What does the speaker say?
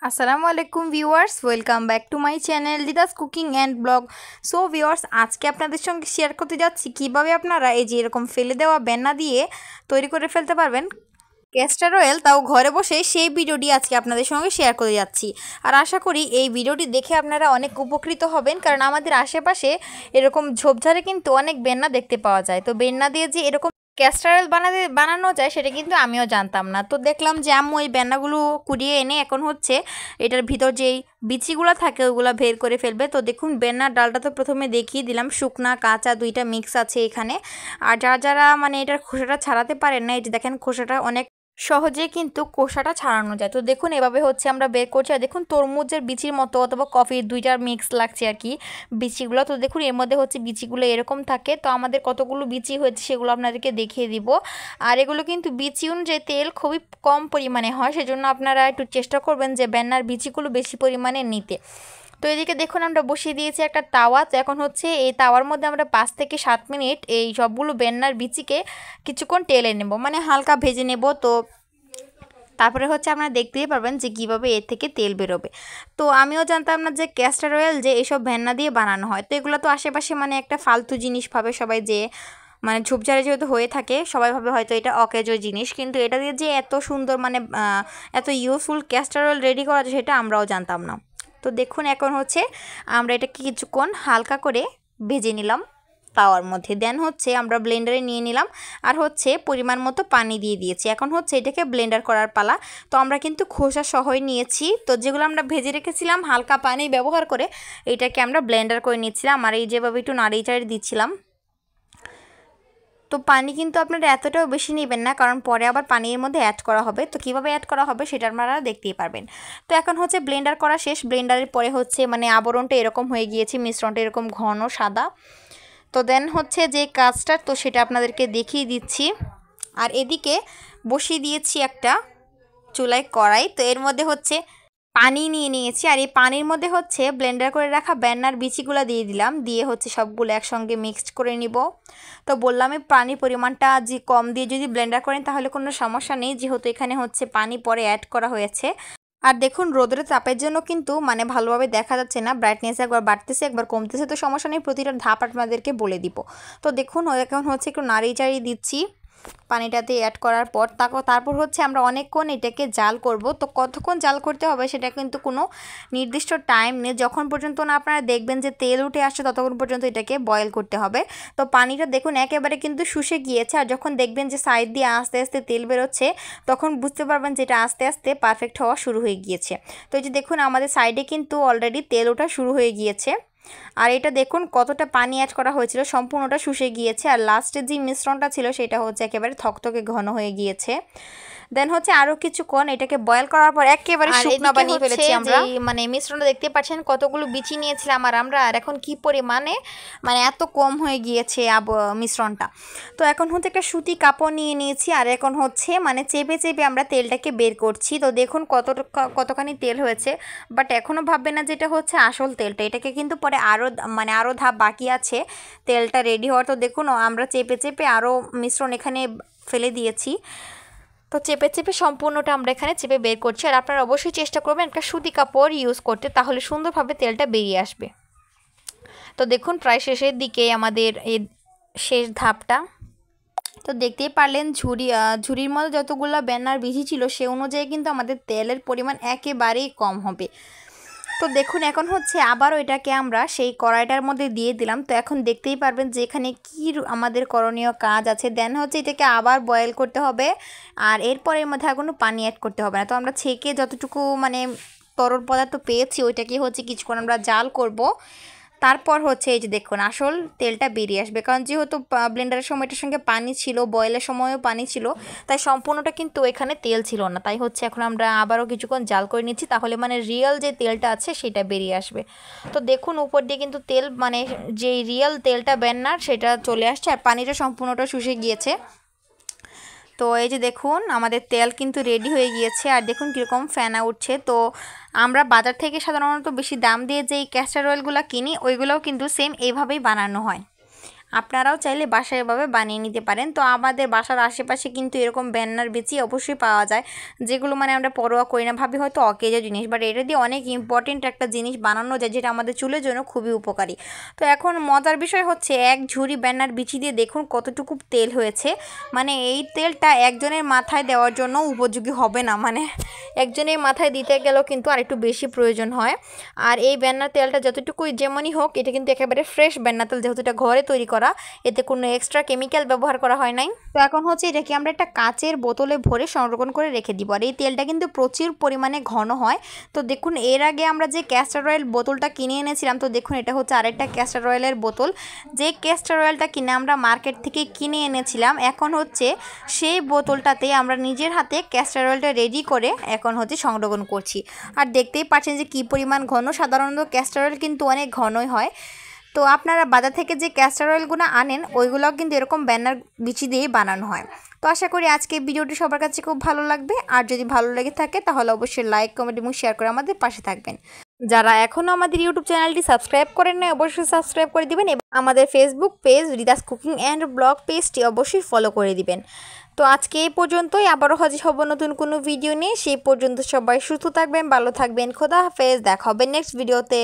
আসসালামু আলাইকুম viewers, welcome back to my channel Dida's cooking and blog. So viewers, আজকে আপনাদের সঙ্গে শেয়ার করতে যাচ্ছি কিভাবে আপনারা এই যে এরকম ফেলে দেওয়া বেন্না দিয়ে তৈরি করে ফেলতে পারবেন ক্যাস্টর অয়েল, তাও ঘরে বসে। সেই ভিডিওটি আজকে আপনাদের সঙ্গে শেয়ার করে যাচ্ছি। আর আশা করি এই ভিডিওটি দেখে আপনারা অনেক উপকৃত হবেন, কারণ আমাদের আশেপাশে এরকম ঝোপঝাড়ে কিন্তু অনেক বেন্না দেখতে পাওয়া যায়। তো বেন্না দিয়ে যে এরকম ক্যাস্টর অয়েল বানানো যায় সেটা কিন্তু আমিও জানতাম না। তো দেখলাম যে আম্মু এই বেন্নাগুলো কুড়িয়ে এনে এখন হচ্ছে এটার ভিতর যেই বিচিগুলো থাকে ওগুলো বের করে ফেলবে। তো দেখুন, বেন্নার ডালটা তো প্রথমে দেখিয়ে দিলাম, শুকনা কাঁচা দুইটা মিক্স আছে এখানে। আর যারা মানে এটার খোসাটা ছাড়াতে পারেন না, এই যে দেখেন খোসাটা অনেক সহজে কিন্তু খোসাটা ছাড়ানো যায়। তো দেখুন এভাবে হচ্ছে আমরা বের করছি। আর দেখুন তরমুজের বিচির মতো অথবা কফির দুইটার মিক্স লাগছে আর কি বিচিগুলো। তো দেখুন এর মধ্যে হচ্ছে বিচিগুলো এরকম থাকে। তো আমাদের কতগুলো বিচি হয়েছে সেগুলো আপনাদেরকে দেখিয়ে দিব। আর এগুলো কিন্তু বিচি অনুযায়ী তেল খুবই কম পরিমাণে হয়, সেজন্য আপনারা একটু চেষ্টা করবেন যে বেন্নার বিচিগুলো বেশি পরিমাণে নিতে। তো এদিকে দেখুন আমরা বসিয়ে দিয়েছি একটা তাওয়া। তো এখন হচ্ছে এই তাওয়ার মধ্যে আমরা 5 থেকে 7 মিনিট এই সবগুলো বেন্নার বিচিকে কিছুক্ষণ টেলে নেব, মানে হালকা ভেজে নেব। তো তারপরে হচ্ছে আপনারা দেখতেই পারবেন যে কীভাবে এর থেকে তেল বেরোবে। তো আমিও জানতাম না যে ক্যাস্টর অয়েল যে এইসব ভেন্না দিয়ে বানানো হয়। তো এগুলো তো আশেপাশে মানে একটা ফালতু জিনিস ভাবে সবাই, যে মানে ঝোপঝাড়ে যেহেতু হয়ে থাকে সবাই ভাবে হয়তো এটা অকেজো জিনিস, কিন্তু এটা দিয়ে যে এত সুন্দর মানে এত ইউজফুল ক্যাস্টর অয়েল রেডি করা যায় সেটা আমরাও জানতাম না। তো দেখুন এখন হচ্ছে আমরা এটাকে কিছুক্ষণ হালকা করে ভেজে নিলাম তাওয়ার মধ্যে। দেন হচ্ছে আমরা ব্লেন্ডারে নিয়ে নিলাম, আর হচ্ছে পরিমাণ মতো পানি দিয়ে দিয়েছি। এখন হচ্ছে এটাকে ব্লেন্ডার করার পালা। তো আমরা কিন্তু খোসা সহই নিয়েছি। তো যেগুলো আমরা ভেজে রেখেছিলাম হালকা পানি ব্যবহার করে এটাকে আমরা ব্লেন্ডার করে নিচ্ছিলাম, আর এই যেভাবে একটু নাড়িয়ে চাড়িয়ে দিচ্ছিলাম। তো পানি কিন্তু আপনারা এতটাও বেশি নেবেন না, কারণ পরে আবার পানির মধ্যে অ্যাড করা হবে। তো কীভাবে অ্যাড করা হবে সেটা আপনারা দেখতেই পারবেন। তো এখন হচ্ছে ব্লেন্ডার করা শেষ। ব্লেন্ডারের পরে হচ্ছে মানে আবরণটা এরকম হয়ে গিয়েছে, মিশ্রণটা এরকম ঘন সাদা। তো দেন হচ্ছে যে কাজটা, তো সেটা আপনাদেরকে দেখিয়ে দিচ্ছি। আর এদিকে বসিয়ে দিয়েছি একটা চুলায় কড়াই। তো এর মধ্যে হচ্ছে পানি নিয়ে নিয়েছি, আর এই পানির মধ্যে হচ্ছে ব্লেন্ডার করে রাখা বেন্নার বিচিগুলো দিয়ে দিলাম। দিয়ে হচ্ছে সবগুলো একসঙ্গে মিক্সড করে নিব। তো বললামই পানির পরিমাণটা যে কম দিয়ে যদি ব্লেন্ডার করেন তাহলে কোনো সমস্যা নেই, যেহেতু এখানে হচ্ছে পানি পরে অ্যাড করা হয়েছে। আর দেখুন রোদের তাপের জন্য কিন্তু মানে ভালোভাবে দেখা যাচ্ছে না, ব্রাইটনেস একবার বাড়তেছে একবার কমতেছে। তো সমস্যা নেই, প্রতিটা ধাপ আপনাদেরকে বলে দিব। তো দেখুন এখন হচ্ছে একটু নাড়িয়ে চাড়িয়ে দিচ্ছি পানিটাতে অ্যাড করার পর। তারপর হচ্ছে আমরা অনেকক্ষণ এটাকে জাল করব। তো কতক্ষণ জাল করতে হবে সেটা কিন্তু কোনো নির্দিষ্ট টাইম নেই, যখন পর্যন্ত না আপনারা দেখবেন যে তেল উঠে আসছে ততক্ষণ পর্যন্ত এটাকে বয়েল করতে হবে। তো পানিটা দেখুন একেবারে কিন্তু শুষে গিয়েছে, আর যখন দেখবেন যে সাইড দিয়ে আস্তে আস্তে তেল বেরোচ্ছে তখন বুঝতে পারবেন যে এটা আস্তে আস্তে পারফেক্ট হওয়া শুরু হয়ে গিয়েছে। তো এই যে দেখুন আমাদের সাইডে কিন্তু অলরেডি তেল ওঠা শুরু হয়ে গিয়েছে। আর এটা দেখুন কতটা পানি অ্যাড করা হয়েছিল, সম্পূর্ণটা শুষে গিয়েছে। আর লাস্টের যে মিশ্রণটা ছিল সেটা হচ্ছে একেবারে থকথকে ঘন হয়ে গিয়েছে। দেন হচ্ছে আরও কিছুক্ষণ এটাকে বয়েল করার পর একেবারে শুকনো বানিয়ে ফেলেছি আমরা। মানে মিশ্রণটা দেখতে পাচ্ছেন কতগুলো বিচি নিয়েছিলাম আর আমরা, আর এখন কি পরিমাণে মানে এত কম হয়ে গিয়েছে মিশ্রণটা। তো এখন হচ্ছে একটা সুতি কাপড় নিয়ে নিয়েছি, আর এখন হচ্ছে মানে চেপে চেপে আমরা তেলটাকে বের করছি। তো দেখুন কতখানি তেল হয়েছে, বাট এখনও ভাববে না যেটা হচ্ছে আসল তেলটা, এটাকে কিন্তু পরে আরও ধাপ বাকি আছে তেলটা রেডি হওয়ার। তো দেখুন আমরা চেপে চেপে আরও মিশ্রণ এখানে ফেলে দিয়েছি। তো চেপে চেপে সম্পূর্ণটা আমরা এখানে চেপে বের করছি। আর আপনারা অবশ্যই চেষ্টা করবেন একটা সুতি কাপড় ইউজ করতে, তাহলে সুন্দরভাবে তেলটা বেরিয়ে আসবে। তো দেখুন প্রায় শেষের দিকে আমাদের এই শেষ ধাপটা। তো দেখতেই পারলেন ঝুড়ির মধ্যে যতগুলো বেন্নার বিচি ছিল সে অনুযায়ী কিন্তু আমাদের তেলের পরিমাণ একেবারেই কম হবে। তো দেখুন এখন হচ্ছে আবারও এটাকে আমরা সেই কড়াইটার মধ্যে দিয়ে দিলাম। তো এখন দেখতেই পারবেন যে এখানে কী আমাদের করণীয় কাজ আছে। দেন হচ্ছে এটাকে আবার বয়েল করতে হবে, আর এরপর এর মধ্যে আর কোনো পানি অ্যাড করতে হবে না। তো আমরা ছেঁকে যতটুকু মানে তরল পদার্থ পেয়েছি ওইটাকে হচ্ছে কিছুক্ষণ আমরা জাল করব। তারপর হচ্ছে এই যে দেখুন আসল তেলটা বেরিয়ে আসবে, কারণ যেহেতু ব্লেন্ডারের সময় এটার সঙ্গে পানি ছিল, বয়েলের সময়ও পানি ছিল, তাই সম্পূর্ণটা কিন্তু এখানে তেল ছিল না। তাই হচ্ছে এখন আমরা আবারও কিছুক্ষণ জাল করে নিচ্ছি, তাহলে মানে রিয়েল যে তেলটা আছে সেটা বেরিয়ে আসবে। তো দেখুন উপর দিয়ে কিন্তু তেল মানে যেই রিয়েল তেলটা বেন্নার সেটা চলে আসছে, আর পানিটা সম্পূর্ণটা শুষে গিয়েছে। তো এই যে দেখুন আমাদের তেল কিন্তু রেডি হয়ে গিয়েছে, আর দেখুন কীরকম ফেনা উঠছে। তো আমরা বাজার থেকে সাধারণত বেশি দাম দিয়ে যেই ক্যাস্টর অয়েলগুলো কিনি ওইগুলোও কিন্তু সেম এইভাবেই বানানো হয়। আপনারাও চাইলে বাসায় এভাবে বানিয়ে নিতে পারেন। তো আমাদের বাসার আশেপাশে কিন্তু এরকম ব্যানার বিচি অবশ্যই পাওয়া যায়, যেগুলো মানে আমরা পরোয়া করি না, ভাবি হয়তো অকেজো জিনিস, বাট এটা দিয়ে অনেক ইম্পর্টেন্ট একটা জিনিস বানানো যায় যেটা আমাদের চুলের জন্য খুবই উপকারী। তো এখন মজার বিষয় হচ্ছে এক ঝুড়ি ব্যানার বিচি দিয়ে দেখুন কতটুকু তেল হয়েছে। মানে এই তেলটা একজনের মাথায় দেওয়ার জন্য উপযোগী হবে না, মানে একজনের মাথায় দিতে গেলেও কিন্তু আরেকটু বেশি প্রয়োজন হয়। আর এই ব্যানার তেলটা যতটুকুই যেমনই হোক, এটা কিন্তু একেবারে ফ্রেশ ব্যানার তেল, যেহেতু এটা ঘরে তৈরি করা, এতে কোনো এক্সট্রা কেমিক্যাল ব্যবহার করা হয় নাই। তো এখন হচ্ছে এটাকে আমরা একটা কাচের বোতলে ভরে সংরক্ষণ করে রেখে দিব। আর এই তেলটা কিন্তু প্রচুর পরিমাণে ঘন হয়। তো দেখুন এর আগে আমরা যে ক্যাস্টর অয়েল বোতলটা কিনে এনেছিলাম, তো দেখুন এটা হচ্ছে আরেকটা ক্যাস্টর অয়েলের বোতল। যে ক্যাস্টর অয়েলটা কিনে আমরা মার্কেট থেকে কিনে এনেছিলাম, এখন হচ্ছে সেই বোতলটাতে আমরা নিজের হাতে ক্যাস্টর অয়েলটা রেডি করে এখন হচ্ছে সংরক্ষণ করছি। আর দেখতেই পাচ্ছেন যে কী পরিমাণ ঘন। সাধারণত ক্যাস্টর অয়েল কিন্তু অনেক ঘনই হয়। তো আপনারা বাজার থেকে যে ক্যাস্টর অয়েলগুলো আনেন ওইগুলোও কিন্তু এরকম ব্যানার বিচি দিয়েই বানানো হয়। তো আশা করি আজকে ভিডিওটি সবার কাছে খুব ভালো লাগবে। আর যদি ভালো লেগে থাকে তাহলে অবশ্যই লাইক, কমেন্ট এবং শেয়ার করে আমাদের পাশে থাকবেন। যারা এখনও আমাদের ইউটিউব চ্যানেলটি সাবস্ক্রাইব করেন না, অবশ্যই সাবস্ক্রাইব করে দিবেন এবং আমাদের Facebook page Rida's cooking and blog পেজটি অবশ্যই ফলো করে দিবেন। তো আজকে এই পর্যন্তই, আবারও হাজির হব নতুন কোনো ভিডিও নিয়ে। সেই পর্যন্ত সবাই সুস্থ থাকবেন, ভালো থাকবেন। খোদা হাফেজ, দেখা হবে নেক্সট ভিডিওতে।